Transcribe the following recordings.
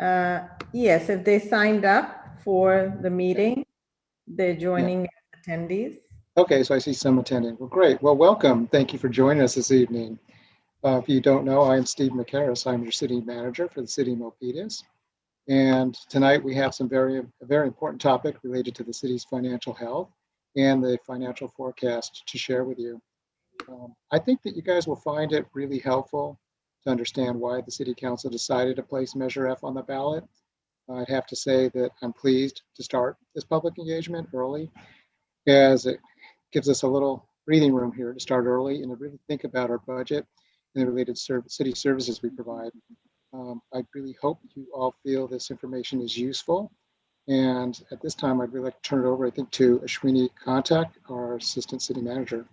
Yes, if they signed up for the meeting, they're joining as attendees. Okay, so I see some attending. Well, great. Well, welcome. Thank you for joining us this evening. If you don't know, I'm Steve McCarris. I'm your city manager for the city of Milpitas. And tonight we have a very important topic related to the city's financial health and the financial forecast to share with you. I think that you guys will find it really helpful to understand why the city council decided to place Measure F on the ballot. I'd have to say that I'm pleased to start this public engagement early, as it gives us a little breathing room here to start early and to really think about our budget and the related city services we provide. I really hope you all feel this information is useful. And at this time, I'd really like to turn it over, I think, to Ashwini Kantak, our Assistant City Manager.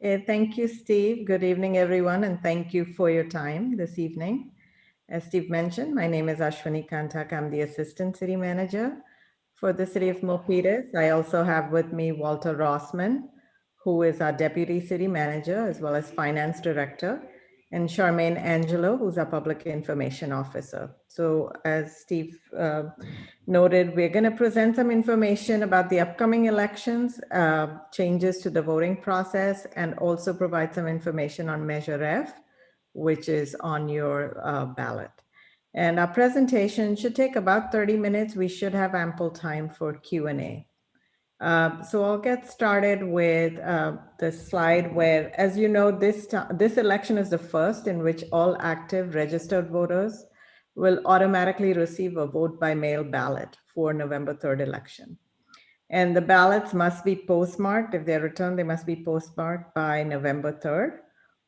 Okay, thank you, Steve. Good evening, everyone, and thank you for your time this evening. As Steve mentioned, my name is Ashwini Kantak. I'm the Assistant City Manager for the City of Milpitas. I also have with me Walter Rossman, who is our Deputy City Manager as well as Finance Director, and Charmaine Angelo, who's our Public Information Officer. So as Steve noted, we're going to present some information about the upcoming elections, changes to the voting process, and also provide some information on Measure F, which is on your ballot. And our presentation should take about 30 minutes. We should have ample time for Q&A. So I'll get started with the slide where, as you know, this election is the first in which all active registered voters will automatically receive a vote by mail ballot for November 3rd election. And the ballots must be postmarked. If they're returned, they must be postmarked by November 3rd.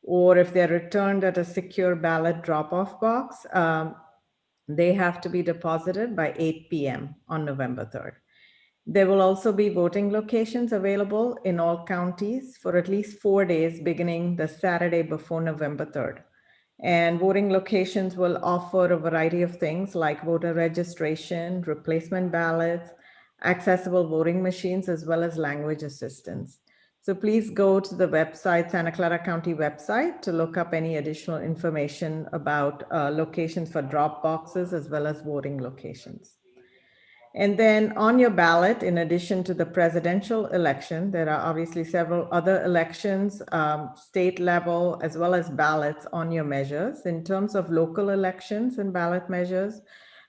Or if they're returned at a secure ballot drop-off box, they have to be deposited by 8 p.m. on November 3rd. There will also be voting locations available in all counties for at least 4 days, beginning the Saturday before November 3rd. And voting locations will offer a variety of things like voter registration, replacement ballots, accessible voting machines, as well as language assistance. So please go to the website, Santa Clara County website, to look up any additional information about locations for drop boxes as well as voting locations. And then on your ballot, in addition to the presidential election, there are obviously several other elections, state level, as well as ballots on your measures. In terms of local elections and ballot measures,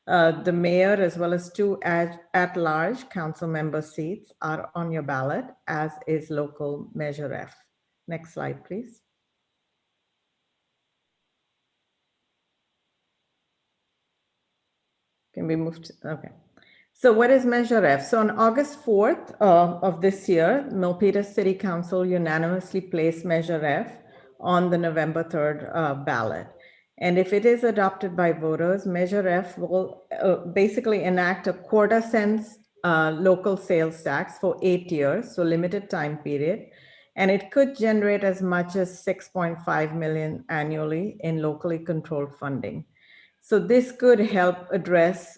the mayor, as well as 2 at-large council member seats are on your ballot, as is local Measure F. Next slide, please. Can we move to, okay. So what is Measure F? So on August 4th of this year, Milpitas City Council unanimously placed Measure F on the November 3rd ballot. And if it is adopted by voters, Measure F will basically enact a quarter-cent local sales tax for 8 years, so limited time period. And it could generate as much as $6.5 million annually in locally controlled funding. So this could help address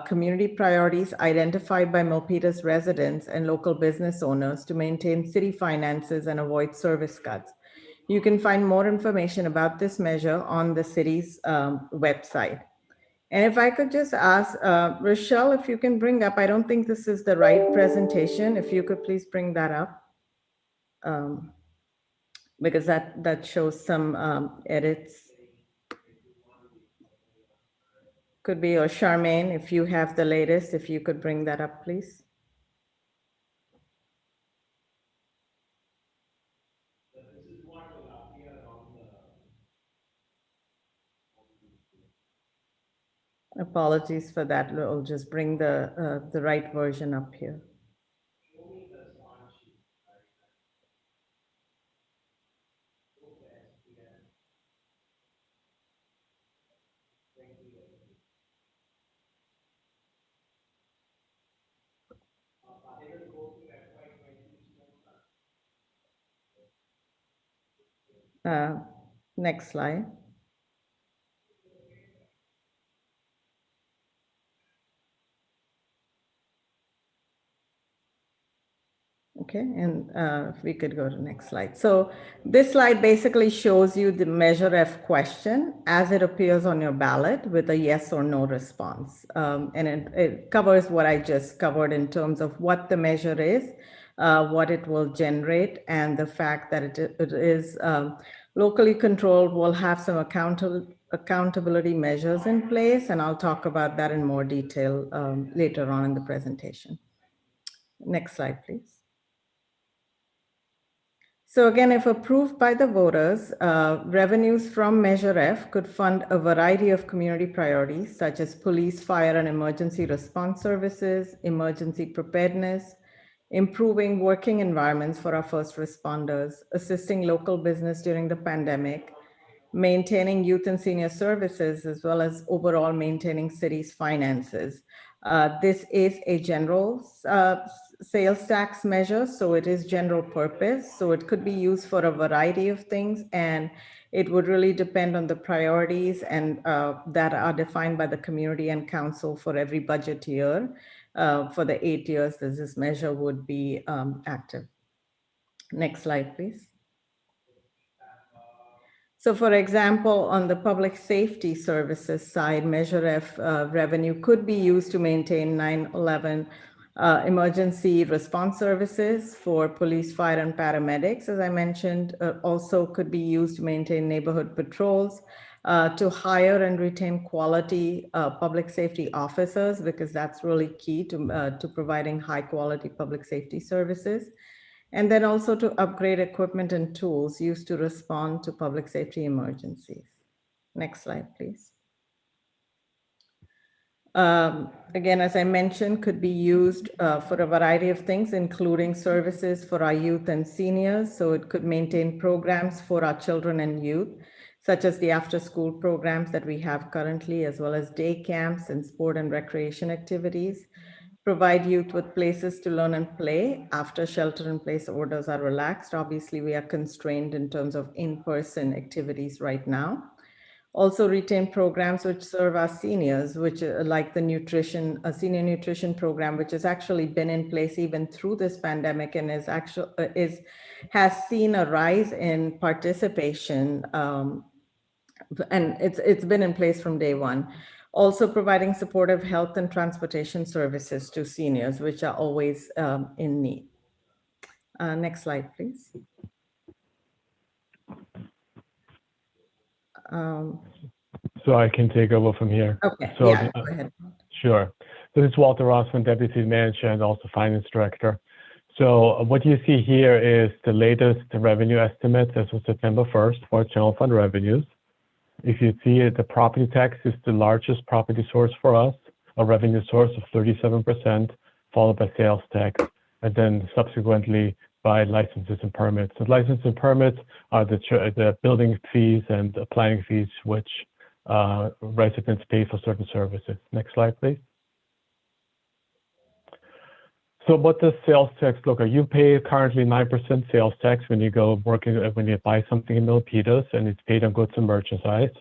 community priorities identified by Milpitas residents and local business owners to maintain city finances and avoid service cuts. You can find more information about this measure on the city's website. And if I could just ask Rochelle, if you can bring up, I don't think this is the right presentation. If you could please bring that up. Because that shows some edits. Could be, or Charmaine, if you have the latest, if you could bring that up, please. Apologies for that. We'll just bring the right version up here. Next slide. Okay, and if we could go to the next slide. So this slide basically shows you the Measure F question as it appears on your ballot with a yes or no response. And it covers what I just covered in terms of what the measure is, what it will generate, and the fact that it is locally controlled, will have some accountability measures in place, and I'll talk about that in more detail later on in the presentation. Next slide, please. So again, if approved by the voters, revenues from Measure F could fund a variety of community priorities, such as police, fire, and emergency response services, emergency preparedness, improving working environments for our first responders, assisting local business during the pandemic, maintaining youth and senior services, as well as overall maintaining city's finances. This is a general sales tax measure, so it is general purpose. So it could be used for a variety of things, and it would really depend on the priorities and that are defined by the community and council for every budget year. For the 8 years that this measure would be active. Next slide, please. So for example, on the public safety services side, Measure F revenue could be used to maintain 9/11 emergency response services for police, fire, and paramedics, as I mentioned. Also could be used to maintain neighborhood patrols, to hire and retain quality public safety officers, because that's really key to providing high quality public safety services. And then also to upgrade equipment and tools used to respond to public safety emergencies. Next slide, please. Again, as I mentioned, could be used for a variety of things, including services for our youth and seniors. So it could maintain programs for our children and youth, such as the after-school programs that we have currently, as well as day camps and sport and recreation activities. Provide youth with places to learn and play after shelter-in-place orders are relaxed. Obviously, we are constrained in terms of in-person activities right now. Also retain programs which serve our seniors, which like the senior nutrition program, which has actually been in place even through this pandemic and has seen a rise in participation, and it's been in place from day one. Also providing supportive health and transportation services to seniors, which are always in need. Next slide, please. So I can take over from here. Okay, so yeah, go ahead. Sure. So this is Walter Rossman, Deputy Manager and also Finance Director. So what you see here is the latest revenue estimate as of September 1st for general fund revenues. If you see it, the property tax is the largest property source for us, a revenue source of 37%, followed by sales tax, and then subsequently by licenses and permits. And licenses and permits are the building fees and the planning fees, which residents pay for certain services. Next slide, please. So what does sales tax look like? You pay currently 9% sales tax when you when you buy something in Milpitas, and it's paid on goods and merchandise.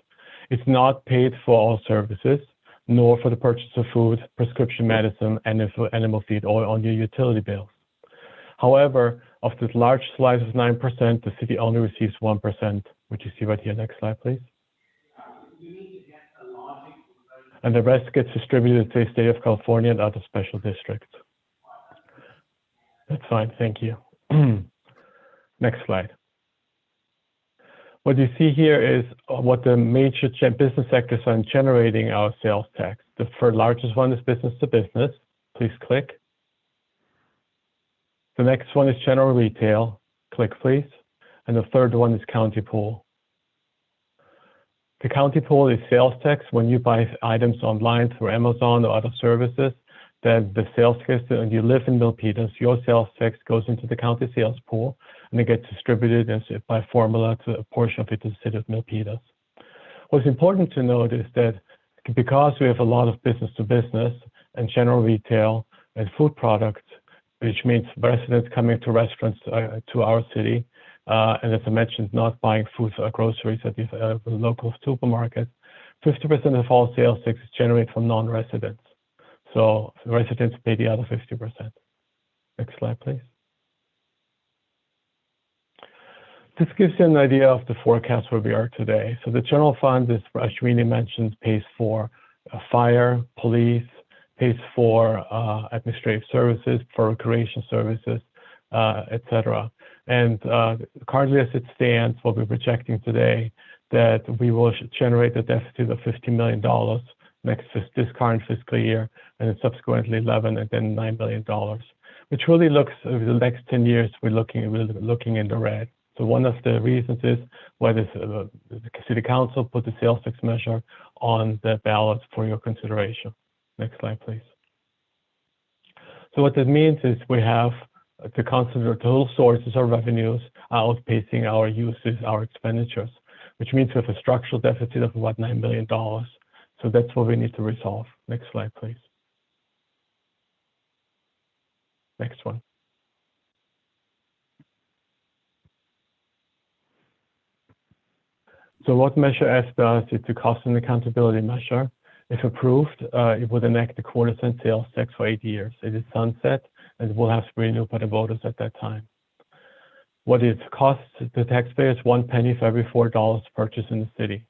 It's not paid for all services, nor for the purchase of food, prescription medicine, and animal feed, or on your utility bills. However, of this large slice of 9%, the city only receives 1%, which you see right here. Next slide, please. And the rest gets distributed to the state of California and other special districts. That's fine, thank you. Next slide. What you see here is what the major business sectors are generating our sales tax. The largest one is business to business. Please click. The next one is general retail. Click, please. And the third one is county pool. The county pool is sales tax. When you buy items online through Amazon or other services, then the sales tax, and you live in Milpitas, your sales tax goes into the county sales pool, and it gets distributed by formula to a portion of it to the city of Milpitas. What's important to note is that because we have a lot of business to business and general retail and food products, which means residents coming to restaurants to our city, and as I mentioned, not buying food or groceries at the local supermarket, 50% of all sales tax is generated from non-residents. So residents pay the other 50%. Next slide, please. This gives you an idea of the forecast where we are today. So the general fund, as Ashwini mentioned, pays for fire, police, pays for administrative services, for recreation services, etc. And currently, as it stands, what we're projecting today, that we will generate a deficit of $50 million this current fiscal year, and then subsequently 11 and then $9 million, which really looks over the next 10 years, we're looking in the red. So one of the reasons is why the City Council put the sales tax measure on the ballot for your consideration. Next slide, please. So what that means is we have to consider total sources of revenues outpacing our uses, our expenditures, which means we have a structural deficit of about $9 million. So that's what we need to resolve. Next slide, please. Next one. So what Measure S does is a cost and accountability measure. If approved, it would enact a quarter-cent sales tax for 8 years. It is sunset and will have to be renewed by the voters at that time. What it costs the taxpayers 1 penny for every $4 purchased in the city.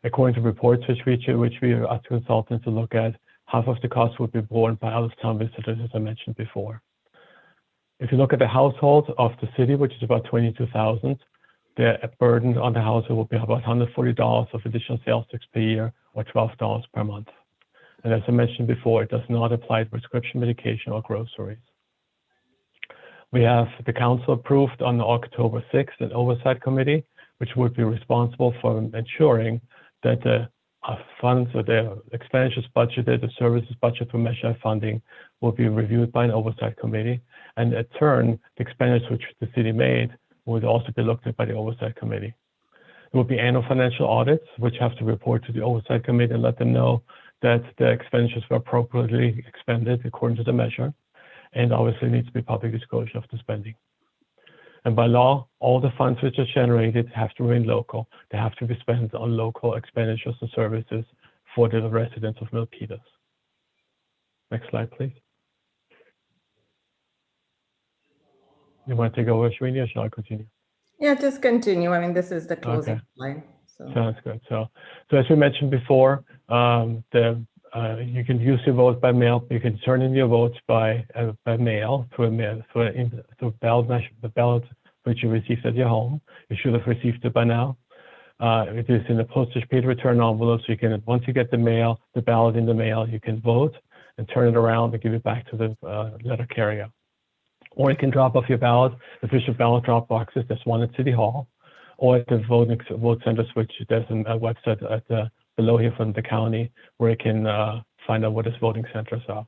According to reports which we asked consultants to look at, half of the cost would be borne by out-of-town visitors, as I mentioned before. If you look at the household of the city, which is about 22,000, the burden on the household will be about $140 of additional sales tax per year, or $12 per month. And as I mentioned before, it does not apply to prescription medication or groceries. We have the council approved on October 6th an oversight committee, which would be responsible for ensuring that the funds or the expenditures budgeted, the services budget for Measure F funding will be reviewed by an oversight committee. And in turn, the expenditures which the city made would also be looked at by the oversight committee. There will be annual financial audits, which have to report to the oversight committee and let them know that the expenditures were appropriately expended according to the measure. And obviously needs to be public disclosure of the spending. And by law, all the funds which are generated have to remain local. They have to be spent on local expenditures and services for the residents of Milpitas. Next slide, please. You want to take over, Ashwini, or shall I continue? Yeah, just continue. I mean, this is the closing slide. So. Sounds good. So as we mentioned before, you can use your vote by mail. You can turn in your votes by mail through the ballot which you received at your home. You should have received it by now. It is in a postage paid return envelope, so you can, once you get the ballot in the mail, you can vote and turn it around and give it back to the letter carrier. Or you can drop off your ballot, official ballot drop boxes. There's one at City Hall, or at the vote centers, which there's a website at below here from the county where you can find out what its voting centers are.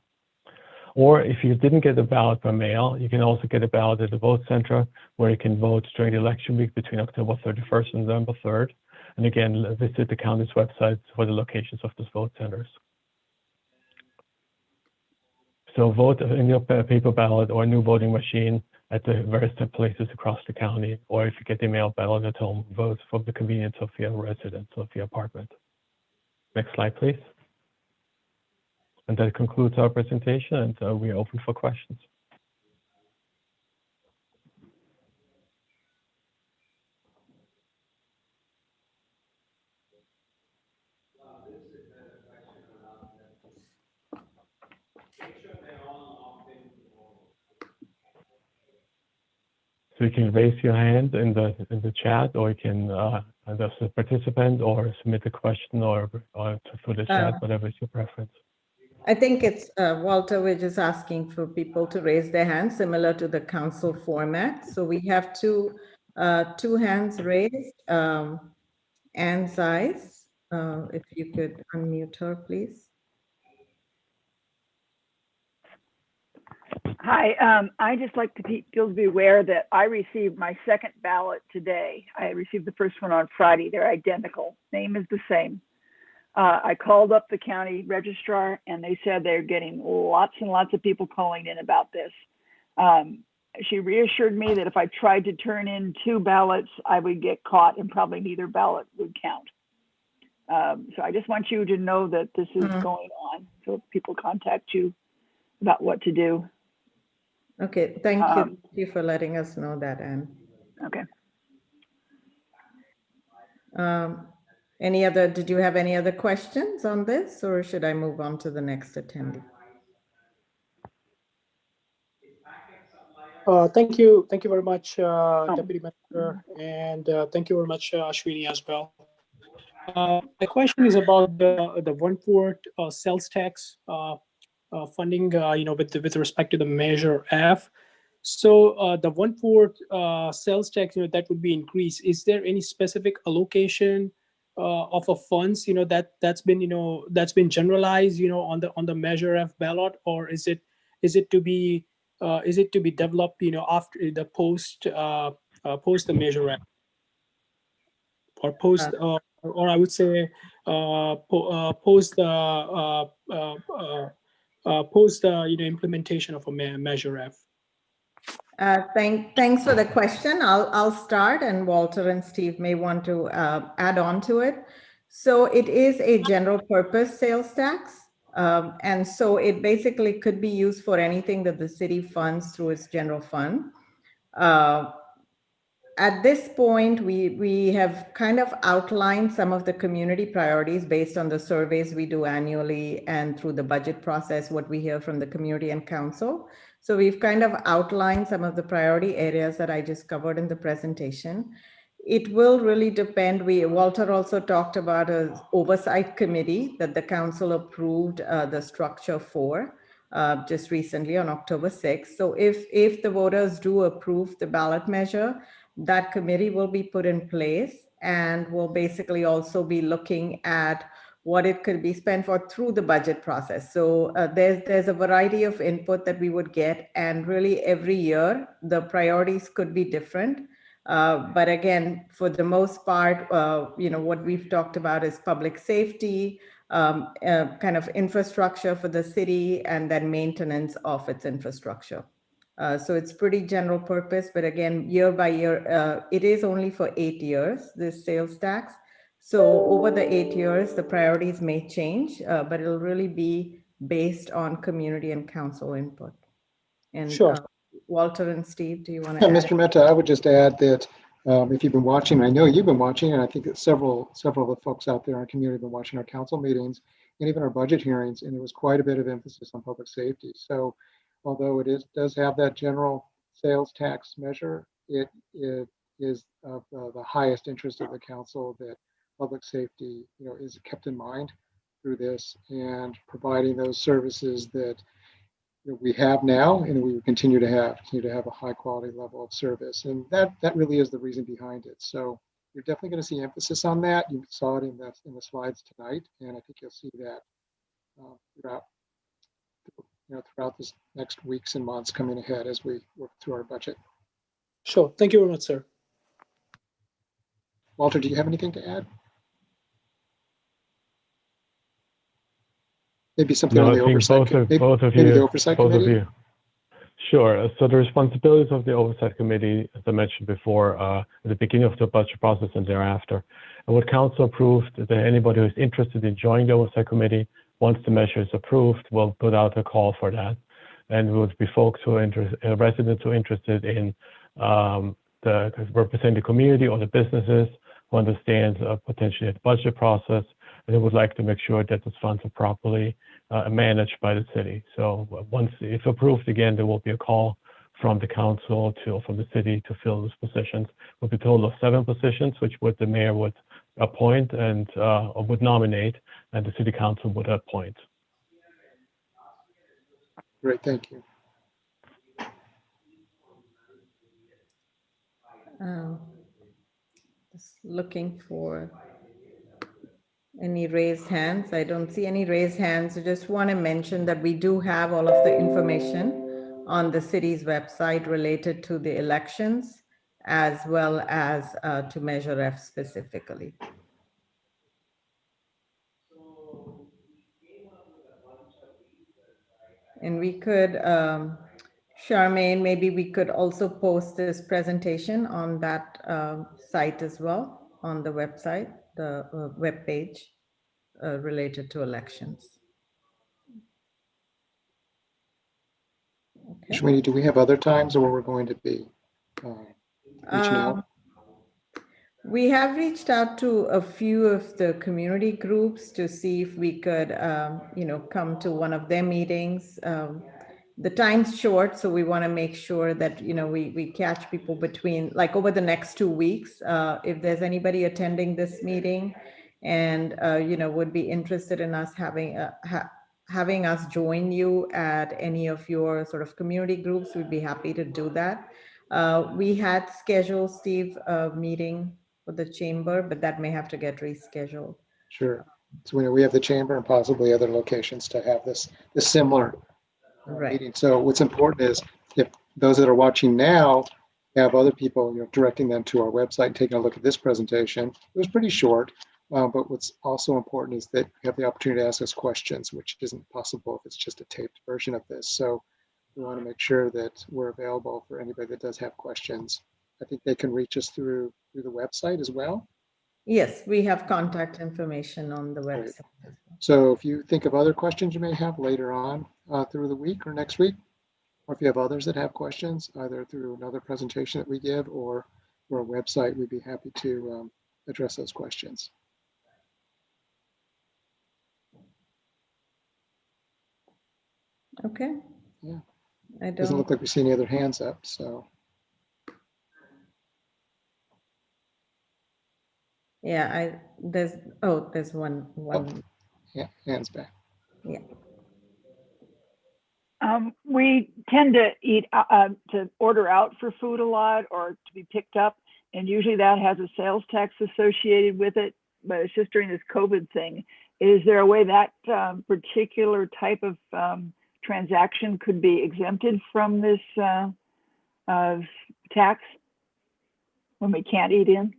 Or if you didn't get a ballot by mail, you can also get a ballot at the vote center where you can vote during the election week between October 31st and November 3rd. And again, visit the county's website for the locations of those vote centers. So vote in your paper ballot or a new voting machine at the various places across the county, or if you get the mail ballot at home, vote from the convenience of your residence of your apartment. Next slide, please. And that concludes our presentation, and we are open for questions. So you can raise your hand in the chat, or you can as a participant, or submit a question, or through the chat, whatever is your preference. I think it's Walter. We're just asking for people to raise their hands, similar to the council format. So we have two hands raised. Anne Zeiss, if you could unmute her, please. Hi, I just like to people to be aware that I received my second ballot today. I received the first one on Friday. They're identical. Name is the same. I called up the county registrar and they said they're getting lots and lots of people calling in about this. She reassured me that if I tried to turn in 2 ballots, I would get caught and probably neither ballot would count. So I just want you to know that this is going on. So if people contact you about what to do. Okay, thank you for letting us know that, Anne. Okay. Did you have any other questions on this, or should I move on to the next attendee? Thank you very much, Deputy Manager, and thank you very much, Ashwini, as well. My question is about the one-fourth sales tax funding, with respect to the Measure F. So the one-fourth sales tax, that would be increased. Is there any specific allocation of a funds, that's been generalized, on the Measure F ballot, or is it to be developed, after the post the Measure F, or post, or I would say post the implementation of a Measure F. Thanks for the question. I'll start, and Walter and Steve may want to add on to it. So it is a general purpose sales tax. And so it basically could be used for anything that the city funds through its general fund. At this point, we have kind of outlined some of the community priorities based on the surveys we do annually and through the budget process, what we hear from the community and council. So we've kind of outlined some of the priority areas that I just covered in the presentation. It will really depend. Walter also talked about an oversight committee that the council approved the structure for just recently on October 6th. So if the voters do approve the ballot measure, that committee will be put in place and will basically also be looking at what it could be spent for through the budget process. So there's a variety of input that we would get, and really every year the priorities could be different. But again, for the most part, what we've talked about is public safety, kind of infrastructure for the city, and then maintenance of its infrastructure. So it's pretty general purpose, but again, year by year, it is only for 8 years, this sales tax. So over the 8 years, the priorities may change, but it'll really be based on community and council input. And sure. Walter and Steve, do you want to add? Mr. Mehta, I would just add that if you've been watching, I know you've been watching, and I think that several of the folks out there in our community have been watching our council meetings and even our budget hearings, and there was quite a bit of emphasis on public safety. So although it does have that general sales tax measure, it is of the highest interest of the council that public safety, is kept in mind through this, and providing those services that we have now and we will continue to have a high quality level of service. And that really is the reason behind it. So you're definitely going to see emphasis on that. You saw it in the slides tonight, and I think you'll see that throughout this next weeks and months coming ahead as we work through our budget. Sure. Thank you very much, sir. Walter, do you have anything to add? Maybe something on the oversight committee. The oversight committee. Sure. So the responsibilities of the oversight committee, as I mentioned before, at the beginning of the budget process and thereafter. And what council approved, that anybody who's interested in joining the oversight committee, once the measure is approved, we'll put out a call for that. And it would be folks who are residents who are interested in representing the community or the businesses who understand potentially the budget process, and they would like to make sure that those funds are properly managed by the city. So once it's approved, again, there will be a call from the council from the city to fill those positions. It will be a total of 7 positions, which the mayor would appoint and would nominate, and the city council would appoint. Great, thank you. Just looking for any raised hands. I don't see any raised hands. I just want to mention that we do have all of the information on the city's website related to the elections, as well as to Measure F specifically. And we could, Charmaine, maybe we could also post this presentation on that site as well, on the website, the web page related to elections. Okay. Shwini, do we have other times where we're going to be reaching out? We have reached out to a few of the community groups to see if we could, come to one of their meetings. The time's short, so we want to make sure that, we catch people between, like over the next 2 weeks. If there's anybody attending this meeting and, would be interested in us having us join you at any of your sort of community groups, we'd be happy to do that. We had scheduled, Steve, a meeting for the chamber, but that may have to get rescheduled. Sure. So we have the chamber and possibly other locations to have this similar meeting. So what's important is if those that are watching now have other people, directing them to our website and taking a look at this presentation. It was pretty short, but what's also important is that you have the opportunity to ask us questions, which isn't possible if it's just a taped version of this. So we want to make sure that we're available for anybody that does have questions. I think they can reach us through the website as well. Yes, we have contact information on the website. Right. So if you think of other questions you may have later on through the week or next week, or if you have others that have questions, either through another presentation that we give or our website, we'd be happy to address those questions. Okay. Yeah. It doesn't look like we see any other hands up, so. Yeah, there's one. Oh, yeah, hands back. Yeah. We tend to eat to order out for food a lot or to be picked up, and usually that has a sales tax associated with it. But it's just during this COVID thing. Is there a way that particular type of transaction could be exempted from this tax when we can't eat in?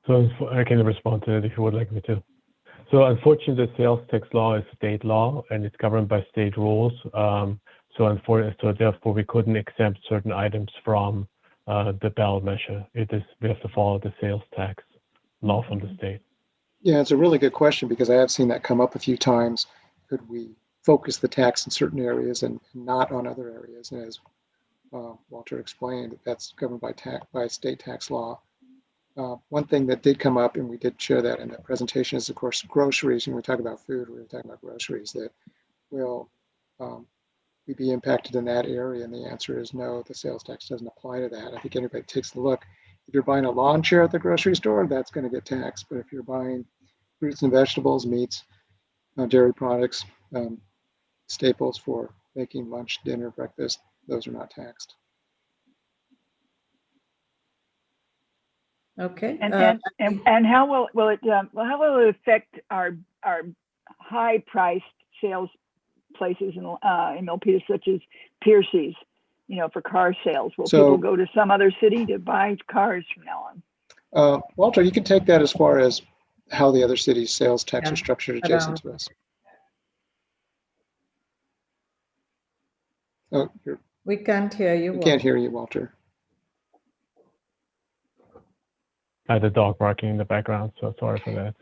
So I can respond to it if you would like me to. So unfortunately, the sales tax law is state law and it's governed by state rules. So therefore, we couldn't exempt certain items from the ballot measure. We have to follow the sales tax law from the state. Yeah, it's a really good question because I have seen that come up a few times. Could we focus the tax in certain areas and not on other areas? And as Walter explained, that's governed by state tax law. One thing that did come up, and we did share that in the presentation, is of course groceries. When we talk about food, we were talking about groceries that will we be impacted in that area. And the answer is no, the sales tax doesn't apply to that. I think anybody takes a look. If you're buying a lawn chair at the grocery store, that's going to get taxed. But if you're buying fruits and vegetables, meats, dairy products, staples for making lunch, dinner, breakfast, those are not taxed. Okay. And how will it affect our high priced sales places in Milpitas, such as Piercy's, for car sales? Will people go to some other city to buy cars from now on? Walter, you can take that as far as how the other cities' sales tax are structured adjacent to us. Oh, we can't hear you. We can't hear you, Walter. I had a dog barking in the background, so sorry for that.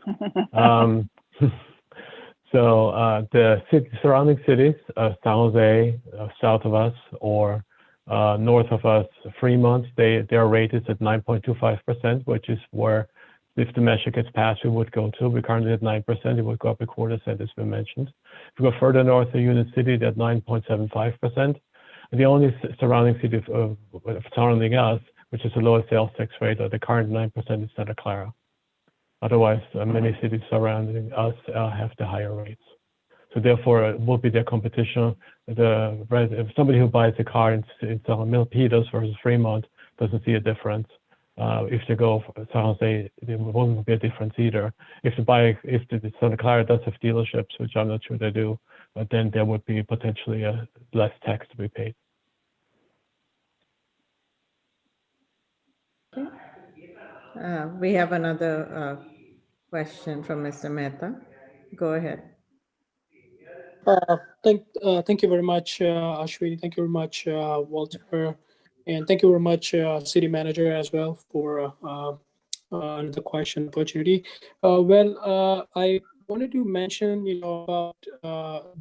So the surrounding cities, San Jose, south of us, or north of us, Fremont, their rate is at 9.25%, which is where, if the measure gets passed, we would go to. We're currently at 9%. It would go up a quarter cent, as we mentioned. If we go further north to Union City, they're at 9.75%. And the only surrounding city surrounding us, which is the lowest sales tax rate, at the current 9%, is Santa Clara. Otherwise, many cities surrounding us have the higher rates. So therefore, it will be their competition. If somebody who buys a car in Milpitas versus Fremont doesn't see a difference. If they go for San Jose, there won't be a difference either. If the Santa Clara does have dealerships, which I'm not sure they do, but then there would be potentially less tax to be paid. We have another question from Mr. Mehta. Go ahead. Thank you very much, Ashwini. Thank you very much, Walter. And thank you very much, City Manager, as well, for the question opportunity. I wanted to mention, about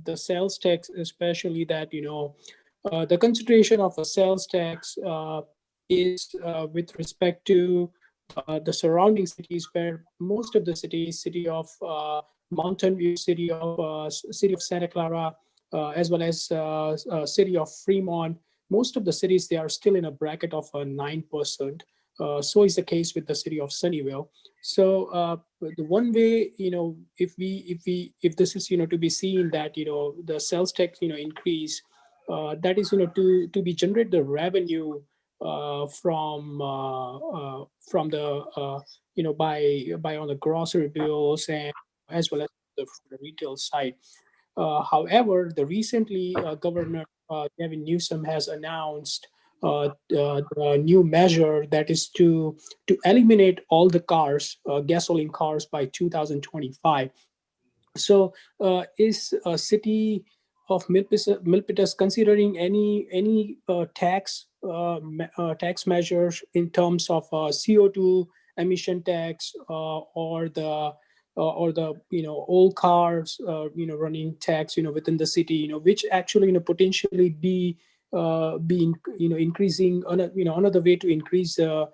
the sales tax, especially that, the consideration of a sales tax is with respect to the surrounding cities, where most of the cities, city of Mountain View, city of Santa Clara, as well as city of Fremont, most of the cities, they are still in a bracket of 9%. So is the case with the city of Sunnyvale. So the one way, if this is, to be seen that, the sales tax, increase, that is, to be generate the revenue from the by on the grocery bills and as well as the retail side. However, the recently Governor Gavin Newsom has announced the new measure that is to eliminate all the cars, gasoline cars, by 2025. So, is a city of Milpitas considering any tax measures in terms of CO2 emission tax or the old cars running tax within the city, which actually potentially be increasing another way to increase the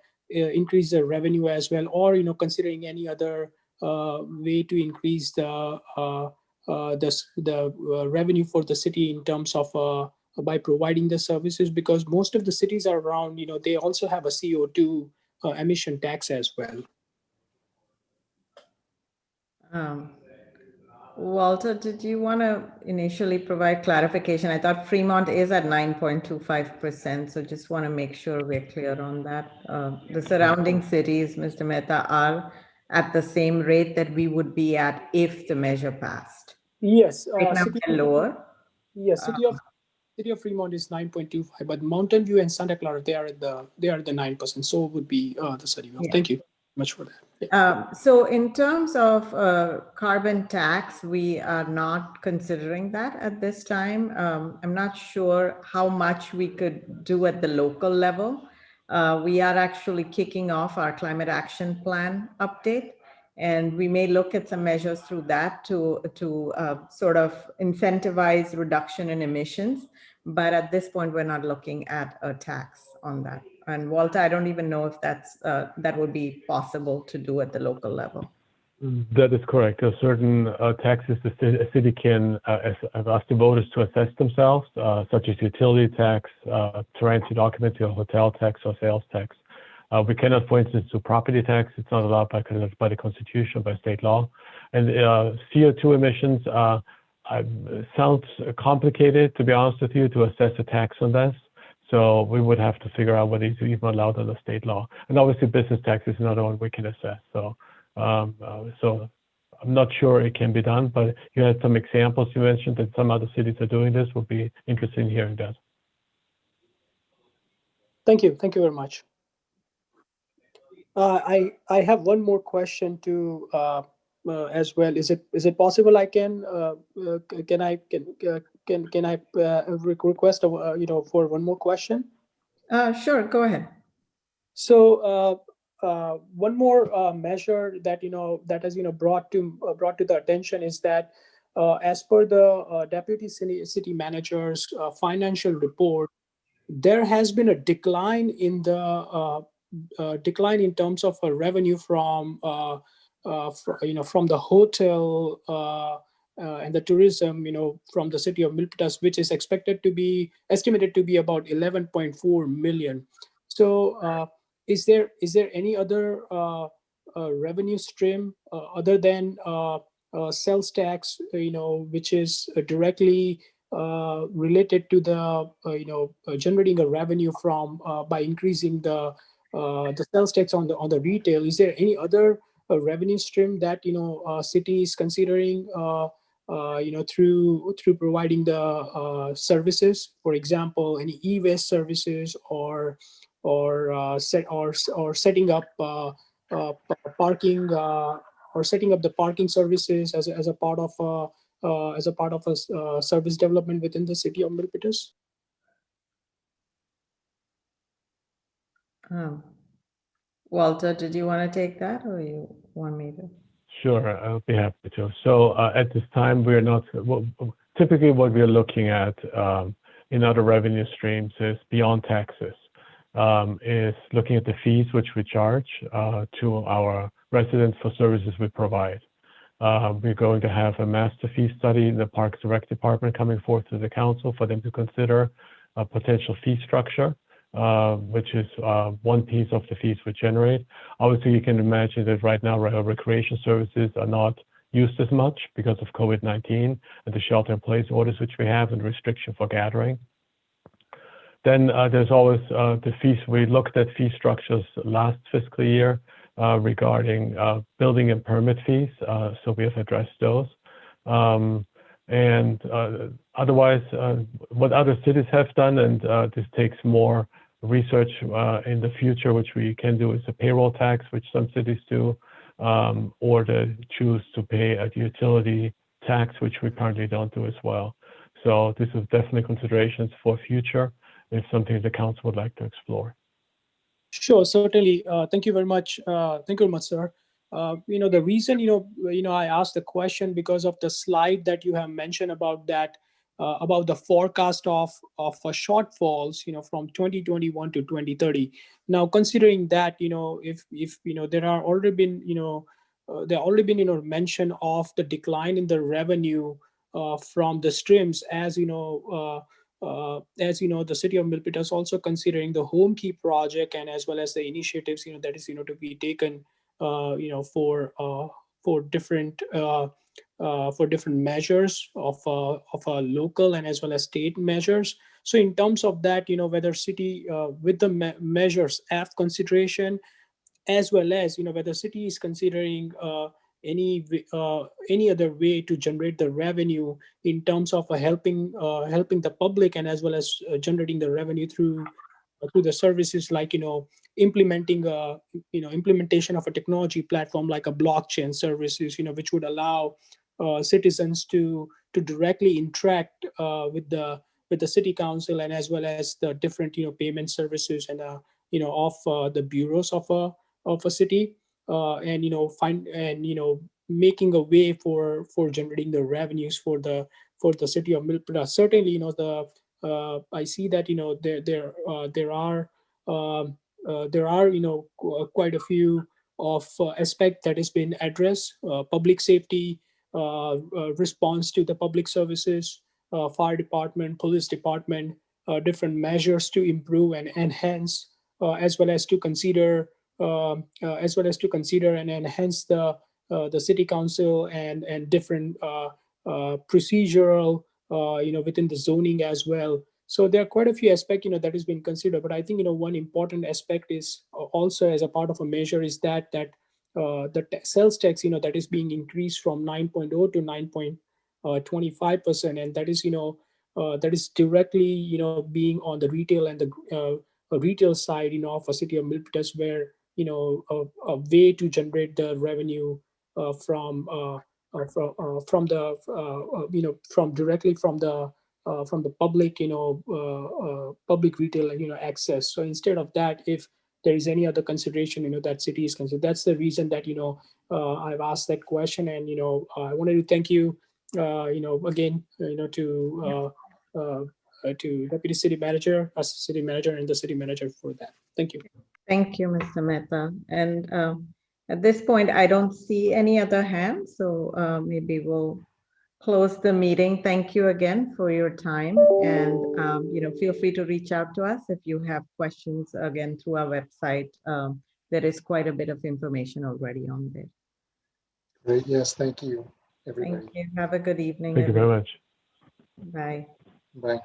revenue as well, or considering any other way to increase the revenue for the city in terms of by providing the services, because most of the cities around, they also have a CO2 emission tax as well. Walter, did you want to initially provide clarification? I thought Fremont is at 9.25%, so just want to make sure we're clear on that. The surrounding cities, Mr. Mehta, are at the same rate that we would be at if the measure passed. Yes, right now they're lower. Yes, city of Fremont is 9.25, but Mountain View and Santa Clara, they are at the 9%. So it would be the city. Yeah. Thank you much for that. Yeah. So in terms of carbon tax, we are not considering that at this time. I'm not sure how much we could do at the local level. We are actually kicking off our climate action plan update, and we may look at some measures through that to sort of incentivize reduction in emissions. But at this point, we're not looking at a tax on that. And Walter, I don't even know if that would be possible to do at the local level. That is correct. There are certain taxes the city can ask the voters to assess themselves, such as utility tax, transient occupancy or hotel tax or sales tax. We cannot, for instance, do property tax. It's not allowed by the Constitution, by state law. And CO2 emissions sounds complicated, to be honest with you, to assess a tax on this. So we would have to figure out whether it's even allowed under state law. And obviously, business tax is another one we can assess. So, so I'm not sure it can be done, but you had some examples you mentioned that some other cities are doing this. We'll be interested in hearing that. Thank you. Thank you very much. I have one more question to as well. Is it possible I can request for one more question? Sure, go ahead. So one more measure that that has brought to the attention is that as per the deputy city manager's financial report, there has been a decline in the decline in terms of revenue from the hotel and the tourism, from the city of Milpitas, which is estimated to be about 11.4 million. So is there any other revenue stream other than sales tax, which is directly related to the generating a revenue from by increasing the sales tax on the retail? Is there any other revenue stream that city is considering through providing the services, for example, any e-waste services or setting up parking or setting up the parking services as a part of a service development within the city of Milpitas? Walter, did you want to take that, or you want me to? Sure, I'll be happy to. So at this time, we're not, typically what we're looking at in other revenue streams is beyond taxes. is looking at the fees which we charge to our residents for services we provide. We're going to have a master fee study in the Parks and Rec Department coming forth to the council for them to consider a potential fee structure, which is one piece of the fees we generate. Obviously, you can imagine that right now recreation services are not used as much because of COVID-19 and the shelter-in-place orders which we have and restriction for gathering. Then there's always the fees. We looked at fee structures last fiscal year regarding building and permit fees, so we have addressed those. Otherwise, what other cities have done, and this takes more research in the future, which we can do, is a payroll tax, which some cities do, or to choose to pay a utility tax, which we currently don't do as well. So this is definitely considerations for future. It's something the council would like to explore. Sure, certainly. Thank you very much. Thank you very much, sir. The reason, I asked the question because of the slide that you have mentioned about that, about the forecast of shortfalls, from 2021 to 2030. Now, considering that, if there are already been, mention of the decline in the revenue from the streams, as the city of Milpitas is also considering the home key project, and as well as the initiatives that is to be taken for different measures of local and as well as state measures. So in terms of that, whether city with the measures have consideration, as well as whether city is considering any other way to generate the revenue in terms of helping the public, and as well as generating the revenue through the services like implementation of a technology platform like a blockchain services, which would allow citizens to directly interact with the city council, and as well as the different payment services and of the bureaus of a city, and making a way for generating the revenues for the city of Milpitas. Certainly, I see that there are quite a few of aspects that has been addressed: public safety, response to the public services, fire department, police department, different measures to improve and enhance, as well as to consider and enhance the city council and different procedural within the zoning as well. So there are quite a few aspects that has been considered, but I think one important aspect is also as a part of a measure is that the sales tax that is being increased from 9.0 to 9.25%, and that is directly being on the retail and the retail side of a city of Milpitas, where a way to generate the revenue from directly from the public public retail access. So instead of that, if there is any other consideration that city is considered, that's the reason that I've asked that question. And I wanted to thank you again to Deputy City Manager, Assistant City Manager, and the City Manager for that. Thank you. Thank you, Mr. Mehta. And at this point, I don't see any other hands, so maybe we'll close the meeting. Thank you again for your time, and feel free to reach out to us if you have questions again through our website. There is quite a bit of information already on there. Great. Yes. Thank you, everybody. Thank you. Have a good evening. Thank you very much. Bye. Bye.